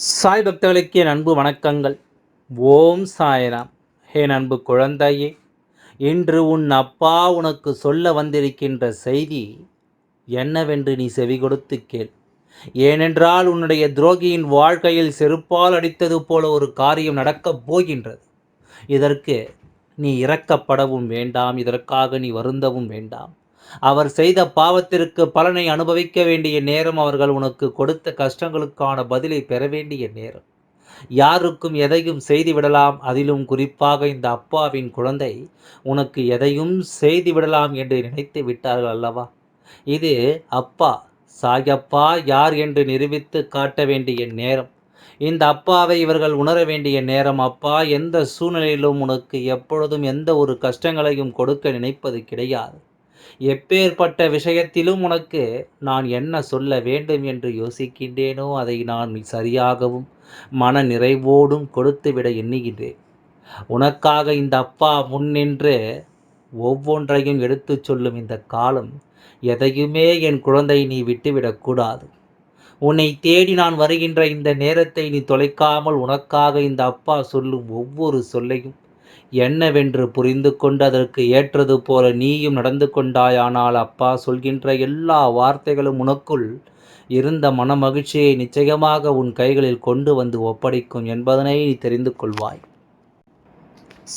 சாய் பக்தர்களுக்கு என் அன்பு வணக்கங்கள். ஓம் சாய்ராம். என் அன்பு குழந்தையே, இன்று உன் அப்பா உனக்கு சொல்ல வந்திருக்கின்ற செய்தி என்னவென்று நீ செவி கொடுத்து கேள். ஏனென்றால் உன்னுடைய துரோகியின் வாழ்க்கையில் செருப்பால் அடித்தது போல ஒரு காரியம் நடக்கப் போகின்றது. இதற்கு நீ இரக்கப்படவும் வேண்டாம், இதற்காக நீ வருந்தவும் வேண்டாம். அவர் செய்த பாவத்திற்கு பலனை அனுபவிக்க வேண்டிய நேரம், அவர்கள் உனக்கு கொடுத்த கஷ்டங்களுக்கான பதிலை பெற வேண்டிய நேரம். யாருக்கும் எதையும் செய்துவிடலாம், அதிலும் குறிப்பாக இந்த அப்பாவின் குழந்தை உனக்கு எதையும் செய்துவிடலாம் என்று நினைத்து விட்டார்கள் அல்லவா? இது அப்பா சாயப்பா யார் என்று நிரூபித்து காட்ட வேண்டிய நேரம். இந்த அப்பாவை இவர்கள் உணர வேண்டிய நேரம். அப்பா எந்த சூழ்நிலையிலும் உனக்கு எப்பொழுதும் எந்த ஒரு கஷ்டங்களையும் கொடுக்க நினைப்பது கிடையாது. எப்பேற்பட்ட விஷயத்திலும் உனக்கு நான் என்ன சொல்ல வேண்டும் என்று யோசிக்கின்றேனோ அதை நான் சரியாகவும் மன நிறைவோடும் கொடுத்துவிட எண்ணுகின்றேன். உனக்காக இந்த அப்பா முன்னின்று ஒவ்வொன்றையும் எடுத்துச் சொல்லும் இந்த காலம், எதையுமே என் குழந்தை நீ விட்டுவிடக்கூடாது. உன்னை தேடி நான் வருகின்ற இந்த நேரத்தை நீ தொலைக்காமல் உனக்காக இந்த அப்பா சொல்லும் ஒவ்வொரு சொல்லையும் என்னவென்று புரிந்து கொண்டு அதற்கு ஏற்றது போல நீயும் நடந்து கொண்டாயானால் அப்பா சொல்கின்ற எல்லா வார்த்தைகளும் உனக்குள் இருந்த மனமகிழ்ச்சியை நிச்சயமாக உன் கைகளில் கொண்டு வந்து ஒப்படைக்கும் என்பதனை நீ தெரிந்து கொள்வாய்.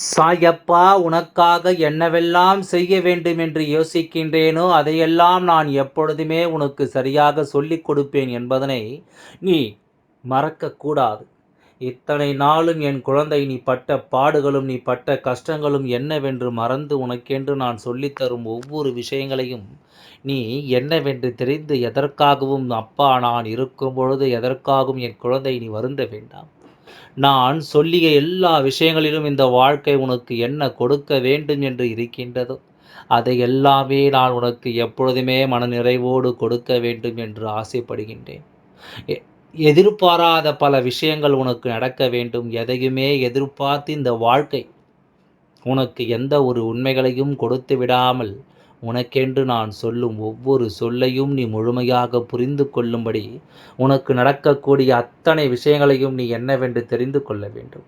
சாயப்பா உனக்காக என்னவெல்லாம் செய்ய வேண்டும் என்று யோசிக்கின்றேனோ அதையெல்லாம் நான் எப்பொழுதுமே உனக்கு சரியாக சொல்லிக் கொடுப்பேன் என்பதனை நீ மறக்கக்கூடாது. இத்தனை நாளும் என் குழந்தை நீ பட்ட பாடுகளும் நீ பட்ட கஷ்டங்களும் என்னவென்று மறந்து உனக்கென்று நான் சொல்லித்தரும் ஒவ்வொரு விஷயங்களையும் நீ என்னவென்று தெரிந்து எதற்காகவும் அப்பா நான் இருக்கும் பொழுது எதற்காகவும் என் குழந்தை நீ வருந்த வேண்டாம். நான் சொல்லிய எல்லா விஷயங்களிலும் இந்த வாழ்க்கை உனக்கு என்ன கொடுக்க வேண்டும் என்று இருக்கின்றதோ அதை எல்லாமே நான் உனக்கு எப்பொழுதுமே மனநிறைவோடு கொடுக்க வேண்டும் என்று ஆசைப்படுகின்றேன். எதிர்பாராத பல விஷயங்கள் உனக்கு நடக்க வேண்டும். எதையுமே எதிர்பார்த்து இந்த வாழ்க்கை உனக்கு எந்த ஒரு உண்மைகளையும் கொடுத்து விடாமல் உனக்கென்று நான் சொல்லும் ஒவ்வொரு சொல்லையும் நீ முழுமையாக புரிந்து கொள்ளும்படி உனக்கு நடக்கக்கூடிய அத்தனை விஷயங்களையும் நீ என்னவென்று தெரிந்து கொள்ள வேண்டும்.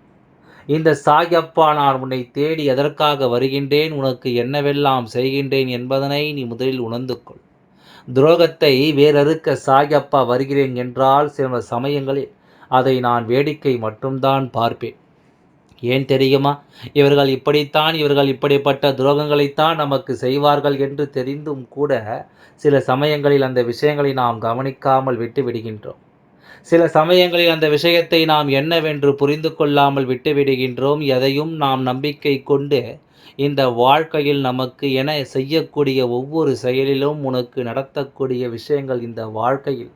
இந்த சாயப்பா நான் உன்னை தேடி எதற்காக வருகின்றேன், உனக்கு என்னவெல்லாம் செய்கின்றேன் என்பதனை நீ முதலில் உணர்ந்து கொள். துரோகத்தை வேறறுக்க சாயப்பா வருகிறேன் என்றால் சில சமயங்களில் அதை நான் வேடிக்கை மட்டும்தான் பார்ப்பேன். ஏன் தெரியுமா? இவர்கள் இப்படித்தான், இவர்கள் இப்படிப்பட்ட துரோகங்களைத்தான் நமக்கு செய்வார்கள் என்று தெரிந்தும் கூட சில சமயங்களில் அந்த விஷயங்களை நாம் கவனிக்காமல் விட்டு விடுகின்றோம். சில சமயங்களில் அந்த விஷயத்தை நாம் என்னவென்று புரிந்து கொள்ளாமல் விட்டுவிடுகின்றோம். எதையும் நாம் நம்பிக்கை கொண்டு இந்த வாழ்க்கையில் நமக்கு என செய்யக்கூடிய ஒவ்வொரு செயலிலும் உனக்கு நடத்தக்கூடிய விஷயங்கள் இந்த வாழ்க்கையில்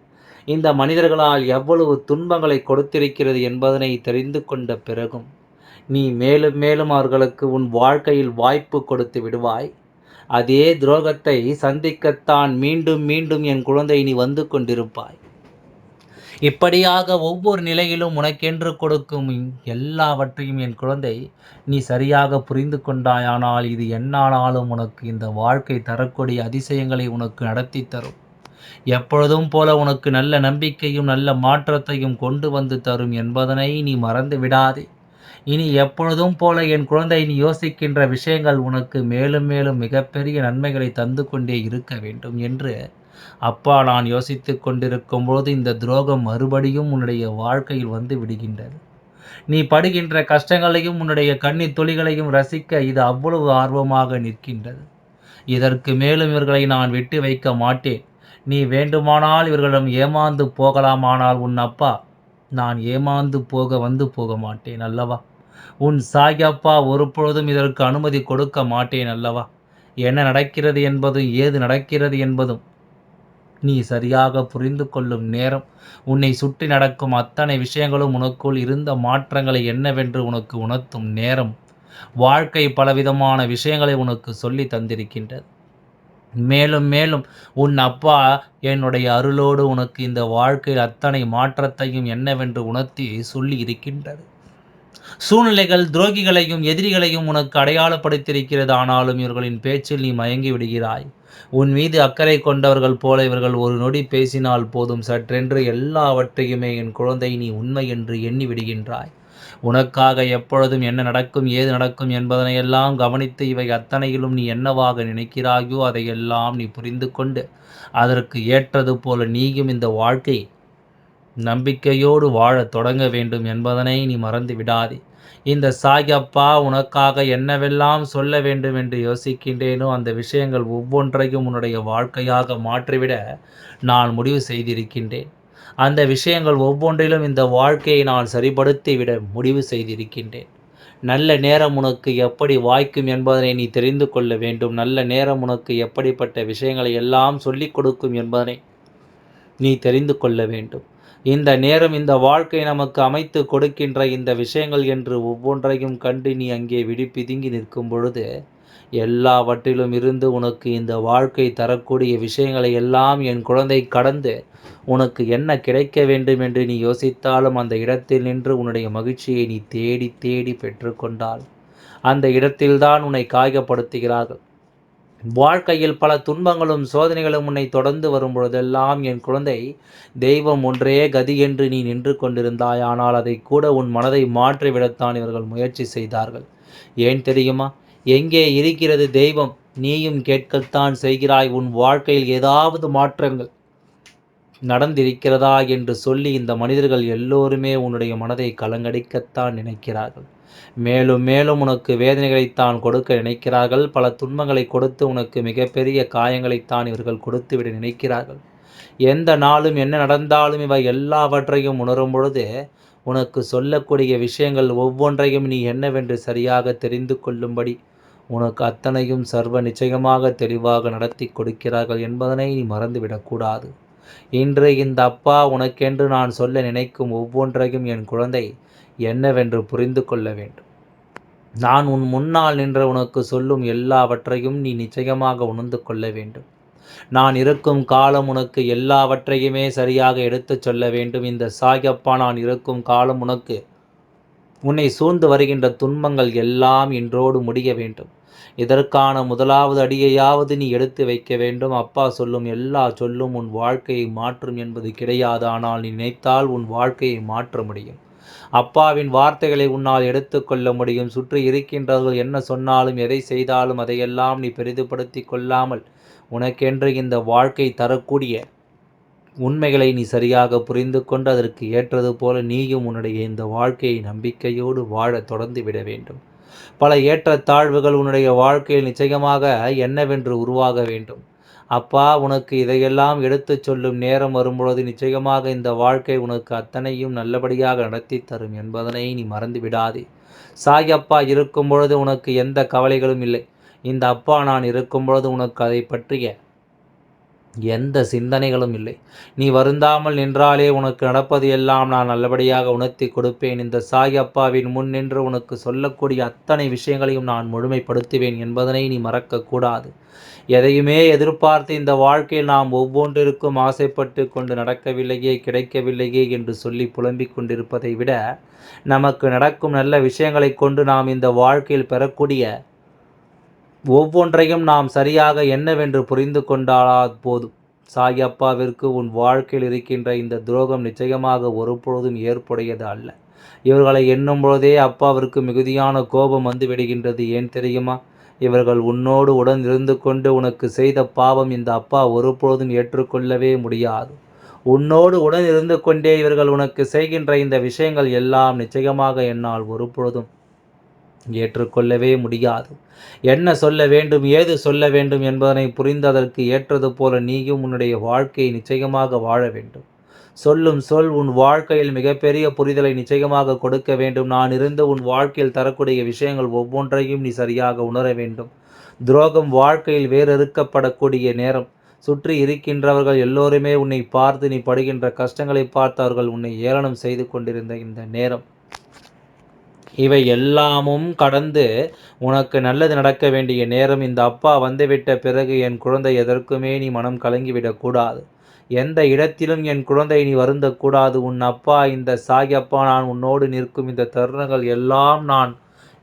இந்த மனிதர்களால் எவ்வளவு துன்பங்களை கொடுத்திருக்கிறது என்பதனை தெரிந்து கொண்ட பிறகும் நீ மேலும் மேலும் அவர்களுக்கு உன் வாழ்க்கையில் வாய்ப்பு கொடுத்து விடுவாய். அதே துரோகத்தை சந்திக்கத்தான் மீண்டும் மீண்டும் என் குழந்தை நீ வந்து கொண்டிருப்பாய். இப்படியாக ஒவ்வொரு நிலையிலும் உனக்கென்று கொடுக்கும் எல்லாவற்றையும் என் குழந்தை நீ சரியாக புரிந்து கொண்டாயானால் இது என்னானாலும் உனக்கு இந்த வாழ்க்கை தரக்கூடிய அதிசயங்களை உனக்கு நடத்தி தரும். எப்பொழுதும் போல உனக்கு நல்ல நம்பிக்கையும் நல்ல மாற்றத்தையும் கொண்டு வந்து தரும் என்பதனை நீ மறந்து விடாதே. இனி எப்பொழுதும் போல என் குழந்தை நீ யோசிக்கின்ற விஷயங்கள் உனக்கு மேலும் மேலும் மிகப்பெரிய நன்மைகளை தந்து கொண்டே இருக்க வேண்டும் என்று அப்பா நான் யோசித்து கொண்டிருக்கும் பொழுது இந்த துரோகம் மறுபடியும் உன்னுடைய வாழ்க்கையில் வந்து விடுகின்றது. நீ படுகின்ற கஷ்டங்களையும் உன்னுடைய கண்ணீர் துளிகளையும் ரசிக்க இது அவ்வளவு ஆர்வமாக நிற்கின்றது. இதற்கு மேலும் இவர்களை நான் விட்டு வைக்க மாட்டேன். நீ வேண்டுமானால் இவர்களிடம் ஏமாந்து போகலாம், ஆனால் உன் அப்பா நான் ஏமாந்து போக மாட்டேன் அல்லவா? உன் சாயப்பா ஒருபொழுதும் இதற்கு அனுமதி கொடுக்க மாட்டேன் அல்லவா? என்ன நடக்கிறது என்பதும் ஏது நடக்கிறது என்பதும் நீ சரியாக புரிந்து கொள்ளும் நேரம், உன்னை சுற்றி நடக்கும் அத்தனை விஷயங்களும் உனக்குள் இருந்த மாற்றங்களை என்னவென்று உனக்கு உணர்த்தும் நேரம், வாழ்க்கை பலவிதமான விஷயங்களை உனக்கு சொல்லி தந்திருக்கின்றது. மேலும் மேலும் உன் அப்பா என்னுடைய அருளோடு உனக்கு இந்த வாழ்க்கையில் அத்தனை மாற்றத்தையும் என்னவென்று உணர்த்தி சொல்லி இருக்கின்றது. சூழ்நிலைகள் துரோகிகளையும் எதிரிகளையும் உனக்கு அடையாளப்படுத்தியிருக்கிறது. ஆனாலும் இவர்களின் பேச்சில் நீ மயங்கி விடுகிறாய். உன் மீது அக்கறை கொண்டவர்கள் போல இவர்கள் ஒரு நொடி பேசினால் போதும், சற்றென்று எல்லாவற்றையுமே என் குழந்தை நீ உண்மை என்று எண்ணி விடுகின்றாய். உனக்காக எப்பொழுதும் என்ன நடக்கும் ஏது நடக்கும் என்பதனையெல்லாம் கவனித்து இவை அத்தனையிலும் நீ என்னவாக நினைக்கிறாயோ அதையெல்லாம் நீ புரிந்து கொண்டு அதற்கு ஏற்றது போல நீயும் இந்த வாழ்க்கை நம்பிக்கையோடு வாழத் தொடங்க வேண்டும் என்பதனை நீ மறந்து விடாதே. இந்த சாயப்பா உனக்காக என்னவெல்லாம் சொல்ல வேண்டும் என்று யோசிக்கின்றேனோ அந்த விஷயங்கள் ஒவ்வொன்றையும் உன்னுடைய வாழ்க்கையாக மாற்றிவிட நான் முடிவு செய்திருக்கின்றேன். அந்த விஷயங்கள் ஒவ்வொன்றிலும் இந்த வாழ்க்கையை நான் சரிபடுத்தி விட முடிவு செய்திருக்கின்றேன். நல்ல நேரம் உனக்கு எப்படி வாய்க்கும் என்பதனை நீ தெரிந்து கொள்ள வேண்டும். நல்ல நேரம் உனக்கு எப்படிப்பட்ட விஷயங்களை எல்லாம் சொல்லிக் கொடுக்கும் என்பதனை நீ தெரிந்து கொள்ள வேண்டும். இந்த நேரம் இந்த வாழ்க்கை நமக்கு அமைத்து கொடுக்கின்ற இந்த விஷயங்கள் என்று ஒவ்வொன்றையும் கண்டு நீ அங்கே பிதுங்கி நிற்கும் பொழுது எல்லாவற்றிலும் இருந்து உனக்கு இந்த வாழ்க்கை தரக்கூடிய விஷயங்களை எல்லாம் என் குழந்தை கடந்து உனக்கு என்ன கிடைக்க வேண்டும் என்று நீ யோசித்தாலும் அந்த இடத்தில் நின்று உன்னுடைய மகிழ்ச்சியை நீ தேடி தேடி பெற்றுக்கொண்டால் அந்த இடத்தில்தான் உன்னை காயப்படுத்துகிறார்கள். வாழ்க்கையில் பல துன்பங்களும் சோதனைகளும் உன்னை தொடர்ந்து வரும் பொழுதெல்லாம் என் குழந்தை தெய்வம் ஒன்றே கதி என்று நீ நின்று கொண்டிருந்தாய். ஆனால் அதை கூட உன் மனதை மாற்றிவிடத்தான் இவர்கள் முயற்சி செய்தார்கள். ஏன் தெரியுமா? எங்கே இருக்கிறது தெய்வம்? நீயும் கேட்கத்தான் செய்கிறாய். உன் வாழ்க்கையில் ஏதாவது மாற்றங்கள் நடந்திருக்கிறதா என்று சொல்லி இந்த மனிதர்கள் எல்லோருமே உன்னுடைய மனதை கலங்கடிக்கத்தான் நினைக்கிறார்கள். மேலும் மேலும் உனக்கு வேதனைகளைத்தான் கொடுக்க நினைக்கிறார்கள். பல துன்பங்களை கொடுத்து உனக்கு மிகப்பெரிய காயங்களைத்தான் இவர்கள் கொடுத்துவிட நினைக்கிறார்கள். எந்த நாளும் என்ன நடந்தாலும் இவை எல்லாவற்றையும் உணரும் பொழுது உனக்கு சொல்லக்கூடிய விஷயங்கள் ஒவ்வொன்றையும் நீ என்னவென்று சரியாக தெரிந்து கொள்ளும்படி உனக்கு அத்தனையும் சர்வ நிச்சயமாக தெளிவாக நடத்தி கொடுக்கிறார்கள் என்பதனை நீ மறந்துவிடக்கூடாது. இன்று இந்த அப்பா உனக்கென்று நான் சொல்ல நினைக்கும் ஒவ்வொன்றையும் என் குழந்தை என்னவென்று புரிந்து கொள்ள வேண்டும். நான் உன் முன்னால் நின்ற உனக்கு சொல்லும் எல்லாவற்றையும் நீ நிச்சயமாக உணர்ந்து கொள்ள வேண்டும். நான் இருக்கும் காலம் உனக்கு எல்லாவற்றையுமே சரியாக எடுத்துச் சொல்ல வேண்டும். இந்த சாயப்பா நான் இருக்கும் காலம் உனக்கு உன்னை சூழ்ந்து வருகின்ற துன்பங்கள் எல்லாம் இன்றோடு முடிய வேண்டும். இதற்கான முதலாவது அடியையாவது நீ எடுத்து வைக்க வேண்டும். அப்பா சொல்லும் எல்லா சொல்லும் உன் வாழ்க்கையை மாற்றும் என்பது கிடையாது. ஆனால் நீ நினைத்தால் உன் வாழ்க்கையை மாற்ற முடியும். அப்பாவின் வார்த்தைகளை உன்னால் எடுத்துக்கொள்ள முடியும். சுற்றி இருக்கின்றவர்கள் என்ன சொன்னாலும் எதை செய்தாலும் அதையெல்லாம் நீ பெரிதுபடுத்தி கொள்ளாமல் உனக்கென்று இந்த வாழ்க்கை தரக்கூடிய உண்மைகளை நீ சரியாக புரிந்து கொண்டு அதற்கு ஏற்றது போல நீயும் உன்னுடைய இந்த வாழ்க்கையை நம்பிக்கையோடு வாழ தொடர்ந்து விட வேண்டும். பல ஏற்றத்தாழ்வுகள் உன்னுடைய வாழ்க்கையில் நிச்சயமாக என்னவென்று உருவாக வேண்டும். அப்பா உனக்கு இதையெல்லாம் எடுத்துச் சொல்லும் நேரம் வரும்பொழுது நிச்சயமாக இந்த வாழ்க்கை உனக்கு அத்தனையும் நல்லபடியாக நடத்தி தரும் என்பதனை நீ மறந்து விடாதே. சாயப்பா இருக்கும் பொழுது உனக்கு எந்த கவலைகளும் இல்லை. இந்த அப்பா நான் இருக்கும் பொழுது உனக்கு அதை பற்றிய எந்த சிந்தனைகளும் இல்லை. நீ வருந்தாமல் நின்றாலே உனக்கு நடப்பது எல்லாம் நான் நல்லபடியாக உணர்த்தி கொடுப்பேன். இந்த சாயப்பாவின் முன் நின்று உனக்கு சொல்லக்கூடிய அத்தனை விஷயங்களையும் நான் முழுமைப்படுத்துவேன் என்பதனை நீ மறக்கக்கூடாது. எதையுமே எதிர்பார்த்து இந்த வாழ்க்கையில் நாம் ஒவ்வொன்றிற்கும் ஆசைப்பட்டு கொண்டு நடக்கவில்லையே கிடைக்கவில்லையே என்று சொல்லி புலம்பிக் கொண்டிருப்பதை விட நமக்கு நடக்கும் நல்ல விஷயங்களை கொண்டு நாம் இந்த வாழ்க்கையில் பெறக்கூடிய ஒவ்வொன்றையும் நாம் சரியாக என்னவென்று புரிந்து கொண்டாலா போதும். சாயப்பாவிற்கு உன் வாழ்க்கையில் இருக்கின்ற இந்த துரோகம் நிச்சயமாக ஒருபொழுதும் ஏற்புடையது அல்ல. இவர்களை எண்ணும் பொழுதே அப்பாவிற்கு மிகுதியான கோபம் வந்து விடுகின்றது. ஏன் தெரியுமா? இவர்கள் உன்னோடு உடன் இருந்து கொண்டு உனக்கு செய்த பாவம் இந்த அப்பா ஒருபொழுதும் ஏற்றுக்கொள்ளவே முடியாது. உன்னோடு உடன் இருந்து கொண்டே இவர்கள் உனக்கு செய்கின்ற இந்த விஷயங்கள் எல்லாம் நிச்சயமாக என்னால் ஒருபொழுதும் ஏற்றுக்கொள்ளவே முடியாது. என்ன சொல்ல வேண்டும் ஏது சொல்ல வேண்டும் என்பதனை புரிந்ததற்கு ஏற்றது போல நீயும் உன்னுடைய வாழ்க்கையை நிச்சயமாக வாழ வேண்டும். சொல்லும் சொல் உன் வாழ்க்கையில் மிகப்பெரிய புரிதலை நிச்சயமாக கொடுக்க வேண்டும். நான் இருந்து உன் வாழ்க்கையில் தரக்கூடிய விஷயங்கள் ஒவ்வொன்றையும் நீ சரியாக உணர வேண்டும். துரோகம் வாழ்க்கையில் வேறறுக்கப்படக்கூடிய நேரம். சுற்றி இருக்கின்றவர்கள் எல்லோருமே உன்னை பார்த்து நீ படுகின்ற கஷ்டங்களை பார்த்து அவர்கள் உன்னை ஏளனம் செய்து கொண்டிருந்த இந்த நேரம். இவை எல்லாமும் கடந்து உனக்கு நல்லது நடக்க வேண்டிய நேரம். இந்த அப்பா வந்துவிட்ட பிறகு என் குழந்தை எதற்குமே நீ மனம் கலங்கிவிடக்கூடாது. எந்த இடத்திலும் என் குழந்தை நீ வருந்தக்கூடாது. உன் அப்பா இந்த சாயப்பா நான் உன்னோடு நிற்கும் இந்த தருணங்கள் எல்லாம் நான்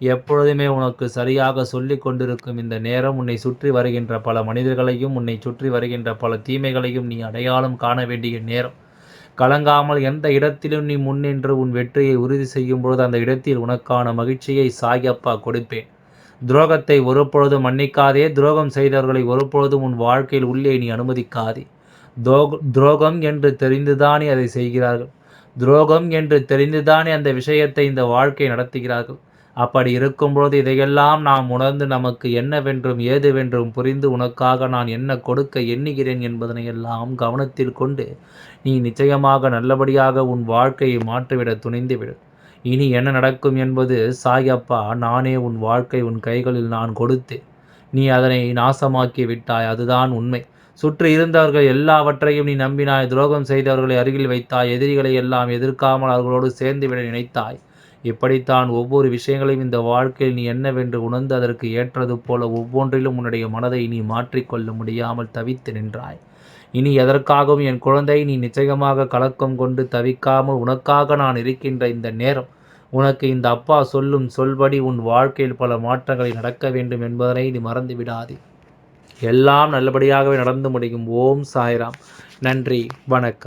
எப்பொழுதுமே உனக்கு சரியாக சொல்லிக் கொண்டிருக்கும் இந்த நேரம் உன்னை சுற்றி வருகின்ற பல மனிதர்களையும் உன்னை சுற்றி வருகின்ற பல தீமைகளையும் நீ அடையாளம் காண வேண்டிய நேரம். கலங்காமல் எந்த இடத்திலும் நீ முன்னின்று உன் வெற்றியை உறுதி செய்யும் பொழுது அந்த இடத்தில் உனக்கான மகிழ்ச்சியை சாயப்பா கொடுப்பேன். துரோகத்தை ஒருபொழுதும் மன்னிக்காதே. துரோகம் செய்தவர்களை ஒருபொழுதும் உன் வாழ்க்கையில் உள்ளே நீ அனுமதிக்காதே. துரோகம் என்று தெரிந்துதானே அதை செய்கிறார்கள். துரோகம் என்று தெரிந்துதானே அந்த விஷயத்தை இந்த வாழ்க்கை நடத்துகிறார்கள். அப்படி இருக்கும்பொழுது இதையெல்லாம் நாம் உணர்ந்து நமக்கு என்னவென்றும் ஏதுவென்றும் புரிந்து உனக்காக நான் என்ன கொடுக்க எண்ணுகிறேன் என்பதனை எல்லாம் கவனத்தில் கொண்டு நீ நிச்சயமாக நல்லபடியாக உன் வாழ்க்கையை மாற்றிவிட துணிந்துவிடு. இனி என்ன நடக்கும் என்பது சாயப்பா நானே உன் வாழ்க்கை உன் கைகளில் நான் கொடுத்து நீ அதனை நாசமாக்கி விட்டாய். அதுதான் உண்மை. சுற்றி இருந்தவர்கள் எல்லாவற்றையும் நீ நம்பினாய். துரோகம் செய்தவர்களை அருகில் வைத்தாய். எதிரிகளை எல்லாம் எதிர்க்காமல் அவர்களோடு சேர்ந்துவிட நினைத்தாய். இப்படித்தான் ஒவ்வொரு விஷயங்களையும் இந்த வாழ்க்கையில் நீ என்னவென்று உணர்ந்து அதற்கு ஏற்றது போல ஒவ்வொன்றிலும் உன்னுடைய மனதை நீ மாற்றிக்கொள்ள முடியாமல் தவித்து நின்றாய். இனி எதற்காகவும் என் குழந்தை நீ நிச்சயமாக கலக்கம் கொண்டு தவிக்காமல் உனக்காக நான் இருக்கின்ற இந்த நேரம் உனக்கு இந்த அப்பா சொல்லும் சொல்படி உன் வாழ்க்கையில் பல மாற்றங்களை நடக்க வேண்டும் என்பதனை நீ மறந்து விடாதே. எல்லாம் நல்லபடியாகவே நடந்து முடியும். ஓம் சாய்ராம். நன்றி, வணக்கம்.